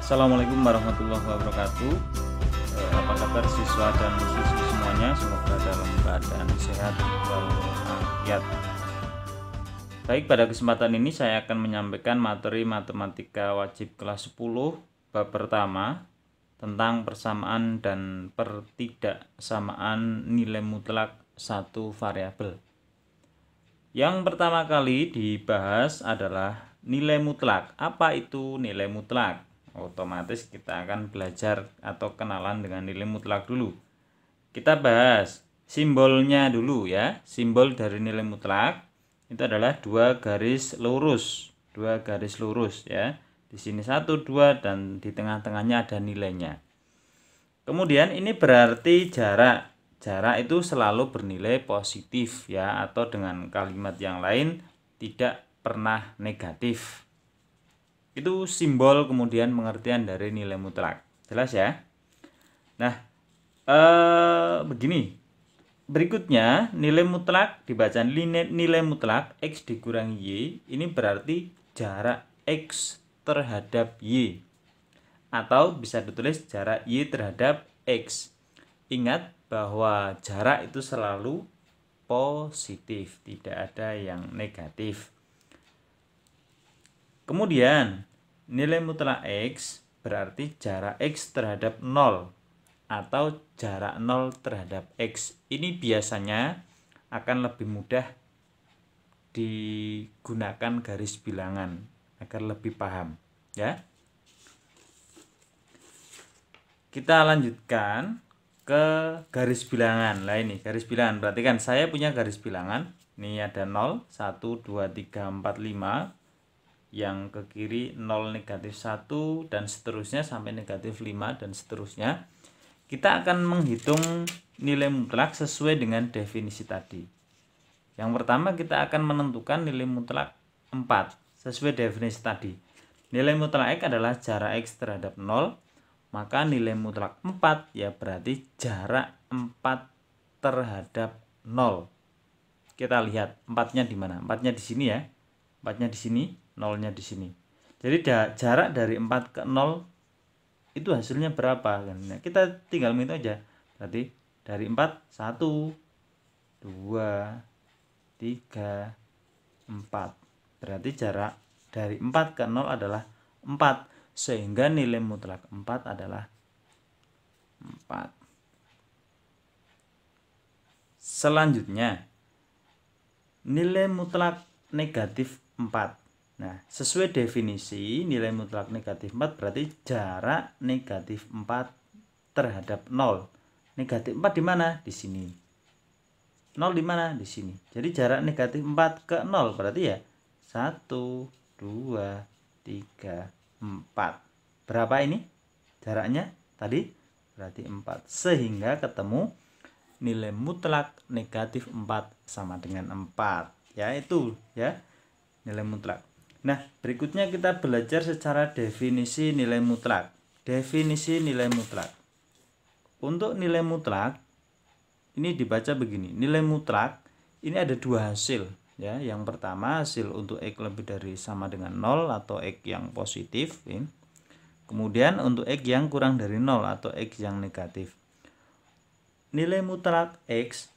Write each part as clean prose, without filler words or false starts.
Assalamualaikum warahmatullahi wabarakatuh. Apa kabar siswa dan siswi semuanya? Semoga dalam keadaan sehat walafiat. Baik, pada kesempatan ini saya akan menyampaikan materi matematika wajib kelas 10 bab pertama tentang persamaan dan pertidaksamaan nilai mutlak satu variabel. Yang pertama kali dibahas adalah nilai mutlak. Apa itu nilai mutlak? Otomatis kita akan belajar atau kenalan dengan nilai mutlak dulu. Kita bahas simbolnya dulu ya. Simbol dari nilai mutlak itu adalah dua garis lurus ya. Di sini 1, 2 dan di tengah-tengahnya ada nilainya. Kemudian ini berarti jarak. Jarak itu selalu bernilai positif ya, atau dengan kalimat yang lain tidak pernah negatif. Itu simbol kemudian pengertian dari nilai mutlak. Jelas ya? Nah, begini. Berikutnya, nilai mutlak dibaca nilai mutlak X dikurangi Y. Ini berarti jarak X terhadap Y. Atau bisa ditulis jarak Y terhadap X. Ingat bahwa jarak itu selalu positif, tidak ada yang negatif. Kemudian nilai mutlak X berarti jarak X terhadap 0 atau jarak 0 terhadap X. Ini biasanya akan lebih mudah digunakan garis bilangan agar lebih paham ya. Kita lanjutkan ke garis bilangan. Lah ini garis bilangan, perhatikan saya punya garis bilangan. Ini ada 0, 1, 2, 3, 4, 5. Yang ke kiri 0, negatif 1 dan seterusnya sampai negatif 5 dan seterusnya. Kita akan menghitung nilai mutlak sesuai dengan definisi tadi. Yang pertama kita akan menentukan nilai mutlak 4 sesuai definisi tadi. Nilai mutlak X adalah jarak X terhadap 0, maka nilai mutlak 4 ya berarti jarak 4 terhadap 0. Kita lihat 4-nya di mana? 4-nya di sini ya. 4-nya di sini, 0-nya di sini. Jadi jarak dari 4 ke 0 itu hasilnya berapa? Nah, kita tinggal menghitung aja. Berarti dari 4, 1, 2, 3, 4. Berarti jarak dari 4 ke 0 adalah 4. Sehingga nilai mutlak 4 adalah 4. Selanjutnya, nilai mutlak negatif 4. Nah, sesuai definisi nilai mutlak negatif 4 berarti jarak negatif 4 terhadap 0. Negatif 4 di mana? Di sini. 0 di mana? Di sini. Jadi jarak negatif 4 ke 0 berarti ya 1, 2, 3, 4. Berapa ini? Jaraknya tadi berarti 4. Sehingga ketemu nilai mutlak negatif 4 sama dengan 4. Ya itu ya. Nilai mutlak. Nah, berikutnya kita belajar secara definisi nilai mutlak. Definisi nilai mutlak. Untuk nilai mutlak ini dibaca begini. Nilai mutlak ini ada dua hasil ya. Yang pertama hasil untuk X lebih dari sama dengan 0 atau X yang positif ya. Kemudian untuk X yang kurang dari 0 atau X yang negatif. Nilai mutlak X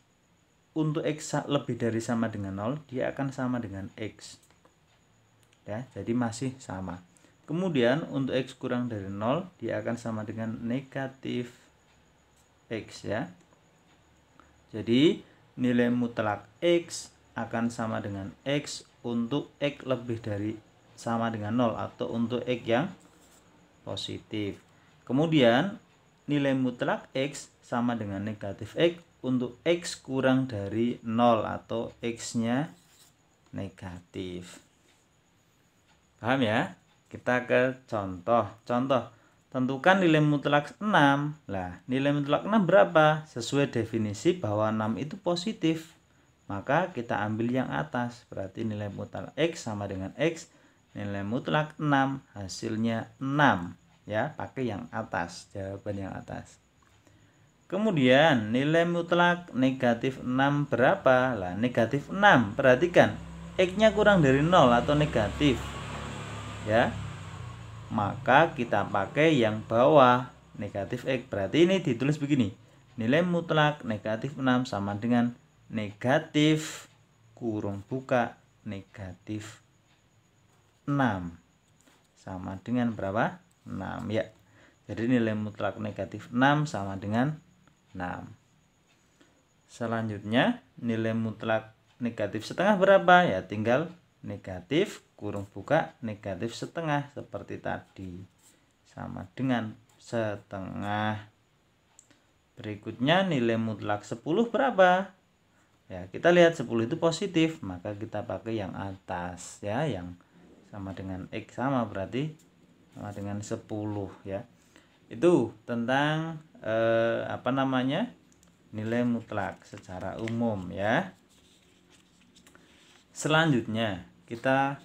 untuk X lebih dari sama dengan 0 dia akan sama dengan X. Ya, jadi masih sama. Kemudian untuk X kurang dari 0 dia akan sama dengan negatif X ya. Jadi nilai mutlak X akan sama dengan X untuk X lebih dari sama dengan 0 atau untuk X yang positif. Kemudian nilai mutlak X sama dengan negatif X untuk X kurang dari 0 atau X-nya negatif. Paham ya? Kita ke contoh. Contoh, tentukan nilai mutlak 6. Lah, nilai mutlak 6 berapa? Sesuai definisi bahwa 6 itu positif. Maka kita ambil yang atas. Berarti nilai mutlak X sama dengan X. Nilai mutlak 6 hasilnya 6. Ya, pakai yang atas. Jawaban yang atas. Kemudian nilai mutlak negatif 6 berapa? Lah, negatif 6. Perhatikan, X-nya kurang dari 0 atau negatif. Ya. maka kita pakai yang bawah negatif X. Berarti ini ditulis begini, nilai mutlak negatif 6 sama dengan negatif kurung buka negatif 6 sama dengan berapa? 6 ya. Jadi nilai mutlak negatif 6 sama dengan 6. Selanjutnya nilai mutlak negatif setengah berapa? Ya tinggal negatif kurung buka negatif setengah seperti tadi, sama dengan setengah. Berikutnya nilai mutlak 10 berapa? Ya kita lihat 10 itu positif, maka kita pakai yang atas ya, yang sama dengan X sama berarti sama dengan 10 ya. Itu tentang nilai mutlak secara umum ya. Selanjutnya kita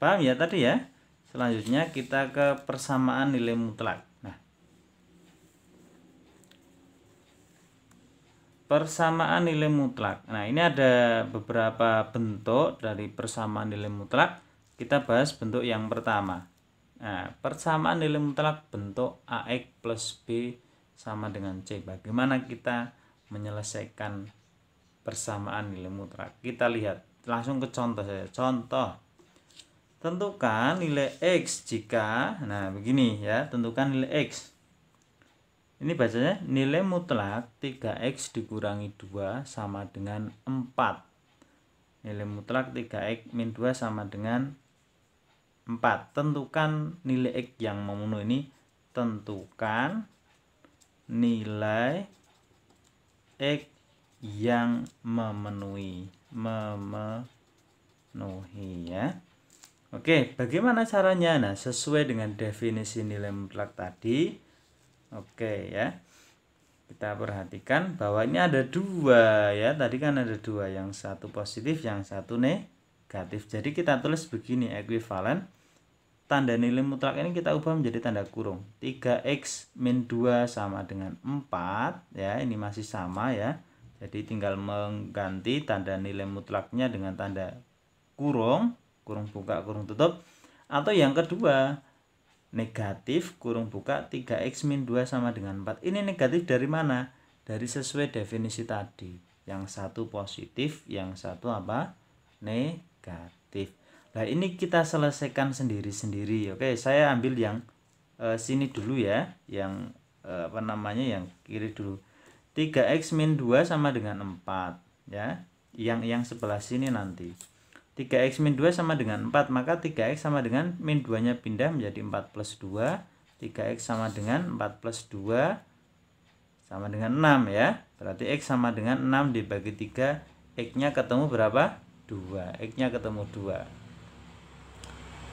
paham ya tadi ya. Selanjutnya kita ke persamaan nilai mutlak. Nah, persamaan nilai mutlak. Nah, ini ada beberapa bentuk dari persamaan nilai mutlak. Kita bahas bentuk yang pertama. Nah, persamaan nilai mutlak bentuk AX plus B sama dengan C. Bagaimana kita menyelesaikan persamaan nilai mutlak? Kita lihat langsung ke contoh saja. Contoh, tentukan nilai X jika, nah begini ya, tentukan nilai X. Ini bacanya nilai mutlak 3X dikurangi 2 sama dengan 4. Nilai mutlak 3X min 2 sama dengan 4. Tentukan nilai X yang memenuhi. Ini tentukan nilai X yang memenuhi ya. Oke, bagaimana caranya? Nah, sesuai dengan definisi nilai mutlak tadi. Oke ya, kita perhatikan bahwa ini ada dua ya. Tadi kan ada dua, yang satu positif, yang satu negatif. Jadi kita tulis begini, ekuivalen tanda nilai mutlak ini kita ubah menjadi tanda kurung. 3X min 2 sama dengan 4 ya, ini masih sama ya. Jadi tinggal mengganti tanda nilai mutlaknya dengan tanda kurung, kurung buka, kurung tutup. Atau yang kedua, negatif kurung buka 3X min 2 sama dengan 4. Ini negatif dari mana? Dari sesuai definisi tadi. Yang satu positif, yang satu apa? Negatif. Nah, ini kita selesaikan sendiri-sendiri. Oke, saya ambil yang sini dulu ya, yang yang kiri dulu. 3X min 2 sama dengan 4 ya. Yang sebelah sini nanti. 3X min 2 sama dengan 4, maka 3X sama dengan min 2-nya pindah menjadi 4 plus 2. 3X sama dengan 4 plus 2 sama dengan 6 ya. Berarti X sama dengan 6 dibagi 3, X-nya ketemu berapa? 2. X-nya ketemu 2.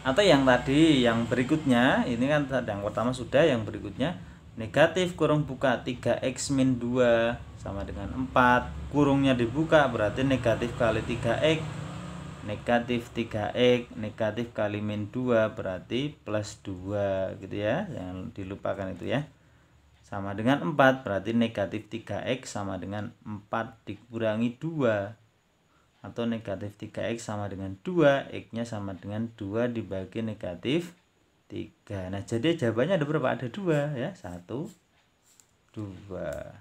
Atau yang tadi, yang berikutnya, ini kan yang pertama sudah, yang berikutnya negatif kurung buka 3X min 2 sama dengan 4. Kurungnya dibuka berarti negatif kali 3X. Negatif 3X, negatif kali min 2 berarti plus 2 gitu ya. Jangan dilupakan itu ya. Sama dengan 4 berarti negatif 3X sama dengan 4 dikurangi 2. Atau negatif 3X sama dengan 2, X-nya sama dengan 2 dibagi negatif 3. Nah, jadi jawabannya ada berapa? Ada 2 ya. 1, 2.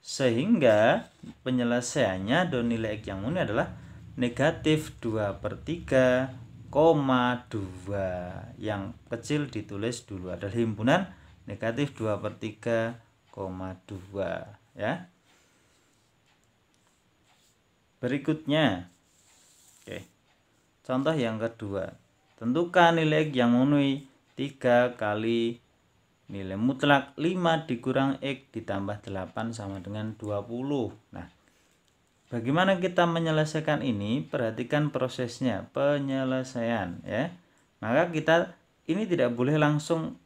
Sehingga penyelesaiannya do nilai X yang memenuhi adalah negatif 2/3, 2. Yang kecil ditulis dulu. Ada himpunan negatif 2/3, 2 ya. Berikutnya, oke, contoh yang kedua, tentukan nilai X yang memenuhi 3 kali nilai mutlak 5 dikurang X ditambah 8 sama dengan 20. Nah, bagaimana kita menyelesaikan ini? Perhatikan prosesnya, penyelesaian ya. Maka kita ini tidak boleh langsung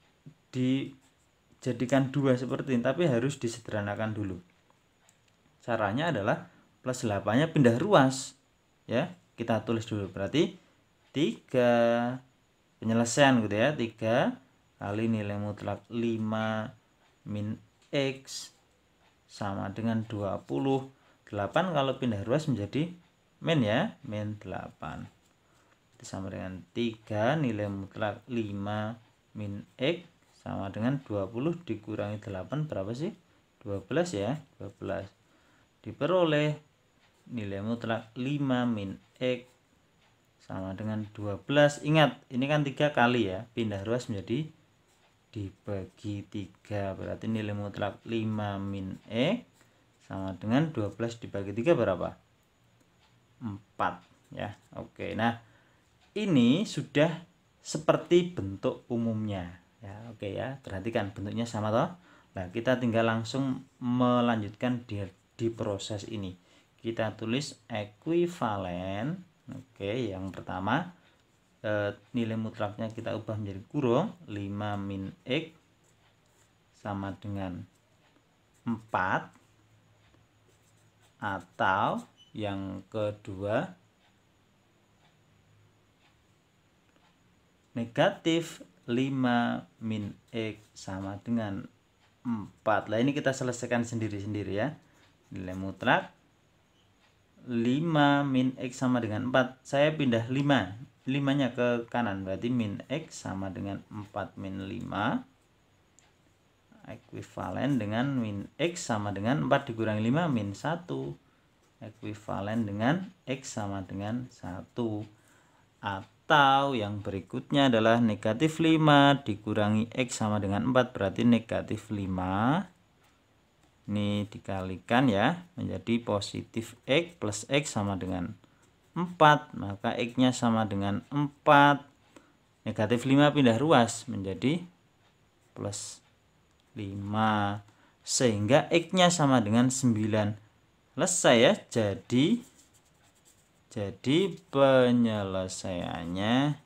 dijadikan 2 seperti ini, tapi harus disederhanakan dulu. Caranya adalah plus 8-nya pindah ruas ya. Kita tulis dulu, berarti 3 penyelesaian gitu ya. 3 kali nilai mutlak 5 min X sama dengan 20. 8 kalau pindah ruas menjadi min ya, min 8. sama dengan 3, nilai mutlak 5 min X sama dengan 20 dikurangi 8 berapa sih? 12 ya, 12. Diperoleh nilai mutlak 5 min X sama dengan 12. Ingat, ini kan 3 kali ya, pindah ruas menjadi dibagi 3, berarti nilai mutlak 5 min X sama dengan 12 dibagi 3 berapa? 4 ya. Oke, nah ini sudah seperti bentuk umumnya ya. Oke ya, perhatikan bentuknya sama toh. Nah, kita tinggal langsung melanjutkan di proses ini. Kita tulis ekuivalen. Oke, yang pertama nilai mutlaknya kita ubah menjadi kurung 5 min X sama dengan 4, atau yang kedua negatif 5 min X sama dengan 4. Nah, ini kita selesaikan sendiri-sendiri ya. Nilai mutlak 5 min X sama dengan 4. Saya pindah 5-nya ke kanan, berarti min X sama dengan 4 min 5. Ekuivalen dengan min X sama dengan 4 dikurangi 5 min 1. Ekuivalen dengan X sama dengan 1. Atau yang berikutnya adalah negatif 5 dikurangi X sama dengan 4, berarti negatif 5. Ini dikalikan ya, menjadi positif X plus X sama dengan 4. Maka X-nya sama dengan 4. Negatif 5 pindah ruas menjadi plus 5. Sehingga X-nya sama dengan 9. Selesai ya, jadi penyelesaiannya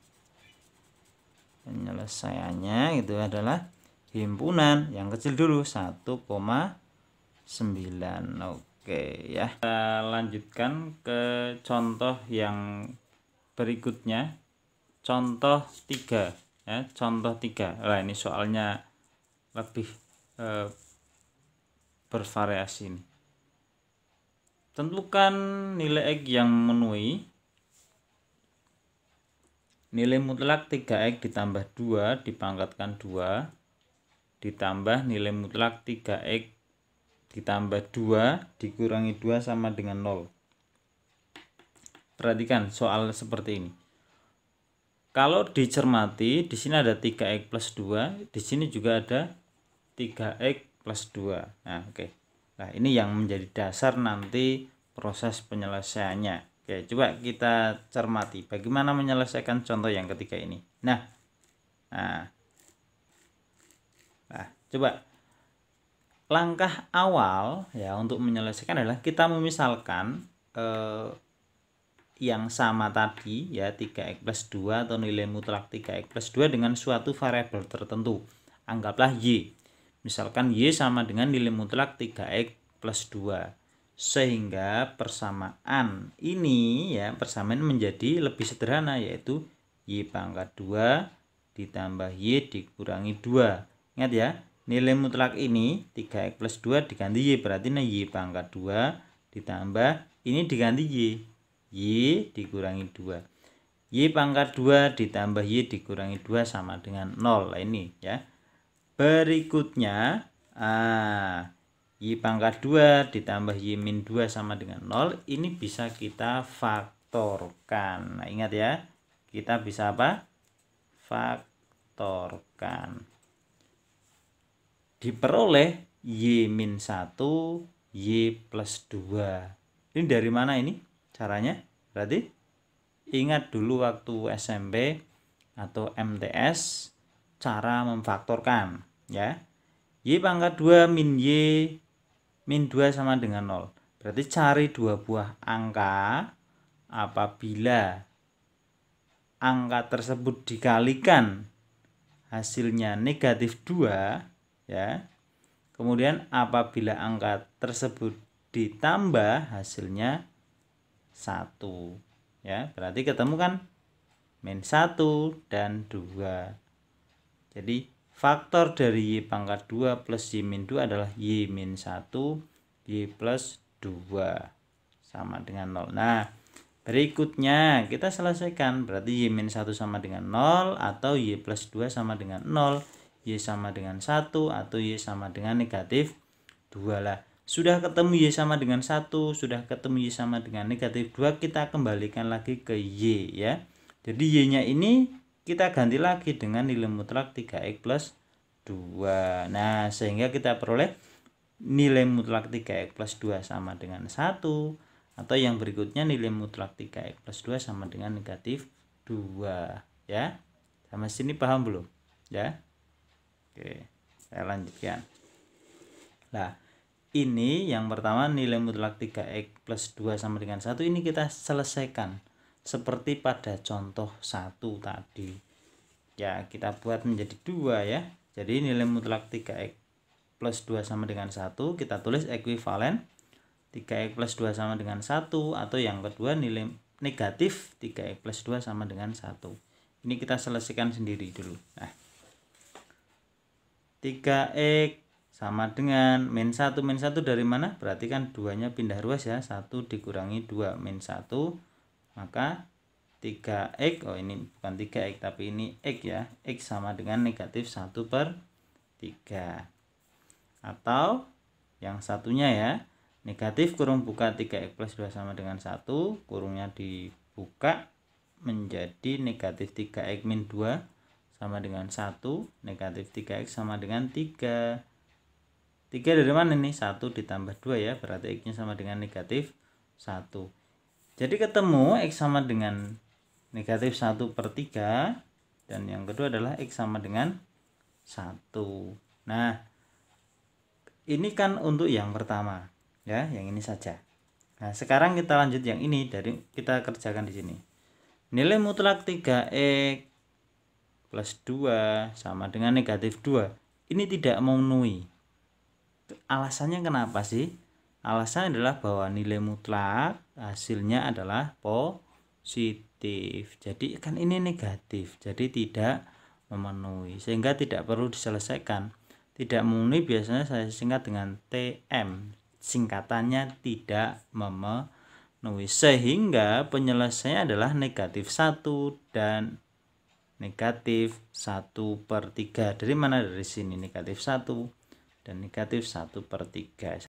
itu adalah himpunan yang kecil dulu 1,9. Oke ya. Kita lanjutkan ke contoh yang berikutnya. Contoh 3 ya, contoh 3. Nah, ini soalnya lebih bervariasi nih. Tentukan nilai X yang memenuhi nilai mutlak 3X ditambah 2 dipangkatkan 2 ditambah nilai mutlak 3X ditambah 2 dikurangi 2 sama dengan 0. Perhatikan soal seperti ini. Kalau dicermati, di sini ada 3X plus 2, di sini juga ada 3X plus 2. Nah, oke. Nah, ini yang menjadi dasar nanti proses penyelesaiannya. Oke, coba kita cermati bagaimana menyelesaikan contoh yang ketiga ini. Nah, coba langkah awal ya untuk menyelesaikan adalah kita memisalkan yang sama tadi ya, 3X plus 2 atau nilai mutlak 3X plus 2 dengan suatu variabel tertentu. Anggaplah Y. Misalkan Y sama dengan nilai mutlak 3X plus 2. Sehingga persamaan ini ya, persamaan menjadi lebih sederhana, yaitu Y pangkat 2 ditambah Y dikurangi 2. Ingat ya, nilai mutlak ini 3X plus 2 diganti Y, berarti Y pangkat 2 ditambah ini diganti Y dikurangi 2. Y pangkat 2 ditambah Y dikurangi 2 sama dengan 0. Nah, ini ya. Berikutnya Y pangkat 2 ditambah Y min 2 sama dengan 0. Ini bisa kita faktorkan. Nah, ingat ya, kita bisa apa? Faktorkan. Diperoleh Y min 1 Y plus 2. Ini dari mana ini caranya? Berarti ingat dulu waktu SMP atau MTS cara memfaktorkan ya. Y pangkat 2 min Y min 2 sama dengan 0. Berarti cari dua buah angka. Apabila angka tersebut dikalikan hasilnya negatif 2 ya. Kemudian apabila angka tersebut ditambah hasilnya 1 ya. Berarti ketemu kan min 1 dan 2. Jadi faktor dari Y pangkat 2 plus Y min 2 adalah Y min 1 Y plus 2 sama dengan 0. Nah, Berikutnya kita selesaikan, berarti Y-1 sama dengan 0 atau Y plus 2 sama dengan 0, Y sama dengan 1 atau Y sama dengan negatif 2 lah. Sudah ketemu Y sama dengan 1, sudah ketemu Y sama dengan negatif 2, kita kembalikan lagi ke Y ya. Jadi Y-nya ini kita ganti lagi dengan nilai mutlak 3X plus 2. Nah, sehingga kita peroleh nilai mutlak 3X plus 2 sama dengan 1. Atau yang berikutnya nilai mutlak 3X plus 2 sama dengan negatif 2 ya. Sampai sini paham belum? Ya. Oke, saya lanjutkan. Nah, ini yang pertama nilai mutlak 3X plus 2 sama dengan 1 ini kita selesaikan seperti pada contoh 1 tadi. Ya, kita buat menjadi 2 ya. Jadi nilai mutlak 3X plus 2 sama dengan 1 kita tulis ekuivalen 3X plus 2 sama dengan 1, atau yang kedua nilai negatif 3X plus 2 sama dengan 1. Ini kita selesaikan sendiri dulu. Nah, 3X sama dengan min 1. Min 1 dari mana? Berarti kan 2-nya pindah ruas ya. 1 dikurangi 2 min 1. Maka 3X, oh ini bukan 3X tapi ini X ya. X sama dengan negatif 1 per 3. Atau yang satunya ya, negatif kurung buka 3X plus 2 sama dengan 1, kurungnya dibuka menjadi negatif 3X min 2 sama dengan 1, negatif 3X sama dengan 3. 3 dari mana nih? 1 ditambah 2 ya, berarti X nya sama dengan negatif 1. Jadi ketemu X sama dengan negatif 1 per 3, dan yang kedua adalah X sama dengan 1. Nah, ini kan untuk yang pertama ya, yang ini saja. Nah, sekarang kita lanjut yang ini, dari kita kerjakan di sini. Nilai mutlak 3X plus 2 sama dengan negatif 2. Ini tidak memenuhi. Alasannya kenapa sih? Alasannya adalah bahwa nilai mutlak hasilnya adalah positif. Jadi kan ini negatif, jadi tidak memenuhi, sehingga tidak perlu diselesaikan. Tidak memenuhi biasanya saya singkat dengan TM. Singkatannya tidak memenuhi, sehingga penyelesaiannya adalah negatif 1 dan negatif 1 per 3. Dari mana? Dari sini negatif 1 dan negatif 1 per 3.